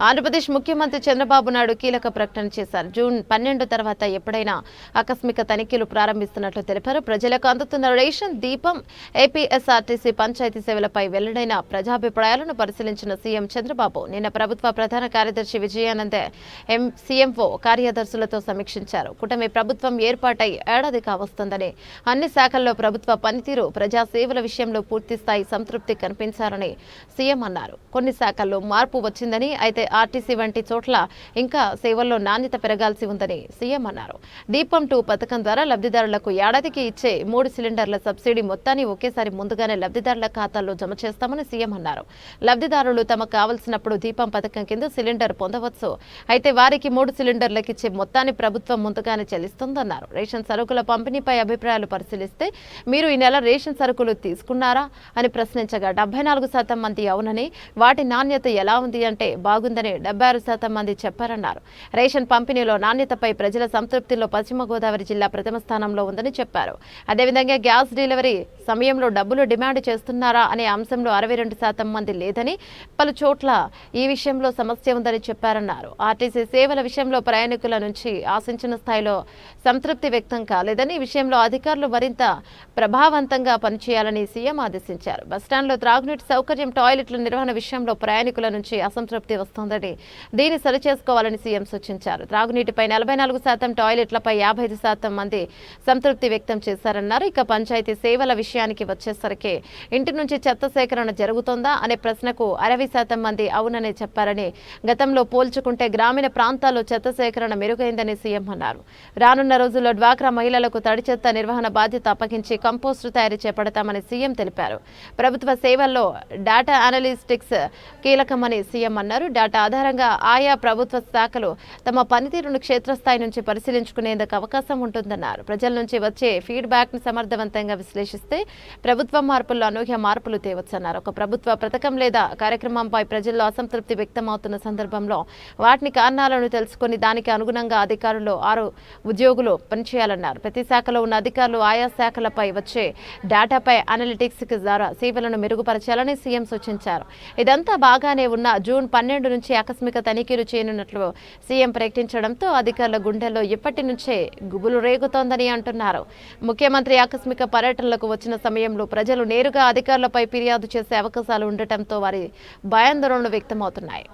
ఆంధ్రప్రదేశ్ ముఖ్యమంత్రి చంద్రబాబు నాయుడు కీలక ప్రకటన చేశారు. జూన్ 12 తర్వాత ఎప్పుడైనా ఆకస్మిక తనిఖీలు ప్రారంభిస్తున్నట్లు తెలిపారు. ప్రజలకు అందుతున్న రేషన్, దీపం, ఏపీఎస్ఆర్టీసీ పంచాయతీ సేవలపై వెల్లడైన ప్రజాభిప్రాయాలను పరిశీలించిన సీఎం చంద్రబాబు నిన్న ప్రభుత్వ ప్రధాన కార్యదర్శి విజయానందే సీఎంఓ కార్యదర్శులతో సమీక్షించారు. కూటమి ప్రభుత్వం ఏర్పాటై ఏడాది కావస్తుందని, అన్ని శాఖల్లో ప్రభుత్వ పనితీరు, ప్రజా సేవల విషయంలో పూర్తిస్థాయి సంతృప్తి కనిపించారని సీఎం అన్నారు. కొన్ని శాఖల్లో మార్పు వచ్చిందని, అయితే ఆర్టీసీ వంటి చోట్ల ఇంకా సేవల్లో నాణ్యత పెరగాల్సి ఉందని సీఎం అన్నారు. దీపం 2 పథకం ద్వారా లబ్ధిదారులకు ఏడాదికి ఇచ్చే 3 సిలిండర్ల సబ్సిడీ మొత్తాన్ని ఒకేసారి ముందుగానే లబ్ధిదారుల ఖాతాల్లో జమ చేస్తామని సీఎం అన్నారు. లబ్ధిదారులు తమకు కావలసినప్పుడు దీపం పథకం కింద సిలిండర్ పొందవచ్చు. అయితే వారికి 3 సిలిండర్లకు ఇచ్చే మొత్తాన్ని ప్రభుత్వం ముందుగానే చెల్లిస్తుందన్నారు. రేషన్ సరుకుల పంపిణీపై అభిప్రాయాలు పరిశీలిస్తే మీరు ఈ నెల రేషన్ సరుకులు తీసుకున్నారా అని ప్రశ్నించగా 74% మంది అవునని, వాటి నాణ్యత ఎలా ఉంది అంటే బాగుందని 76% మంది చెప్పారన్నారు. రేషన్ పంపిణీలో నాణ్యతపై ప్రజల సంతృప్తిలో పశ్చిమ గోదావరి జిల్లా ప్రథమ స్థానంలో ఉందని చెప్పారు. అదేవిధంగా గ్యాస్ డెలివరీ సమయంలో డబ్బులు డిమాండ్ చేస్తున్నారా అనే అంశంలో 62% మంది లేదని, పలు చోట్ల ఈ విషయంలో సమస్య ఉందని చెప్పారన్నారు. ఆర్టీసీ సేవల విషయంలో ప్రయాణికుల నుంచి ఆశించిన స్థాయిలో సంతృప్తి వ్యక్తం కాలేదని, ఈ విషయంలో అధికారులు మరింత ప్రభావవంతంగా పనిచేయాలని సీఎం ఆదేశించారు. బస్టాండ్లో త్రాగునీటి సౌకర్యం, టాయిలెట్ల నిర్వహణ విషయంలో ప్రయాణికుల నుంచి అసంతృప్తి వస్తోందని, దీన్ని సరిచేసుకోవాలని సీఎం సూచించారు. త్రాగునీటిపై 44%, టాయిలెట్లపై 55% మంది సంతృప్తి వ్యక్తం చేశారన్నారు. ఇక పంచాయతీ సేవల విషయానికి వచ్చేసరికి ఇంటి నుంచి చెత్త సేకరణ జరుగుతోందా అనే ప్రశ్నకు 60% మంది అవునని చెప్పారని, గతంలో పోల్చుకుంటే గ్రామీణ ప్రాంతాల్లో చెత్త సేకరణ మెరుగైందని సీఎం అన్నారు. రానున్న రోజుల్లో డ్వాక్రా మహిళలకు తడి చెత్త నిర్వహణ బాధ్యత అప్పగించి కంపోస్టు తయారీ చేపడతామని సీఎం తెలిపారు. ప్రభుత్వ సేవల్లో డేటా అనలిస్టిక్స్ కీలకమని సీఎం అన్నారు. డేటా ఆధారంగా ఆయా ప్రభుత్వ శాఖలు తమ పనితీరును క్షేత్రస్థాయి నుంచి పరిశీలించుకునేందుకు అవకాశం ఉంటుందన్నారు. ప్రజల నుంచి వచ్చే ఫీడ్బ్యాక్ ను సమర్థవంతంగా విశ్లేషిస్తే ప్రభుత్వ మార్పుల్లో అనూహ్య మార్పులు తేవచ్చన్నారు. ఒక ప్రభుత్వ పథకం లేదా కార్యక్రమంపై ప్రజల్లో అసంతృప్తి వ్యక్తమవుతున్న సందర్భంలో వాటిని కారణాలను తెలుసుకుని దానికి అనుగుణంగా అధికారులు 6 ఉద్యోగులు పనిచేయాలన్నారు. ప్రతి శాఖలో ఉన్న అధికారులు ఆయా శాఖలపై వచ్చే డేటాపై అనలిటిక్స్ ద్వారా సేవలను మెరుగుపరచాలని సీఎం సూచించారు. ఇదంతా బాగానే ఉన్న జూన్ 12 నుంచి ఆకస్మిక తనిఖీలు చేయనున్నట్లు సీఎం ప్రకటించడంతో అధికారుల గుండెల్లో ఇప్పటి నుంచే గుబులు రేగుతోందని అంటున్నారు. ముఖ్యమంత్రి ఆకస్మిక పర్యటనలకు వచ్చిన సమయంలో ప్రజలు నేరుగా అధికారులపై ఫిర్యాదు చేసే అవకాశాలు ఉండటంతో వారి భయాందోళనలు వ్యక్తమవుతున్నాయి.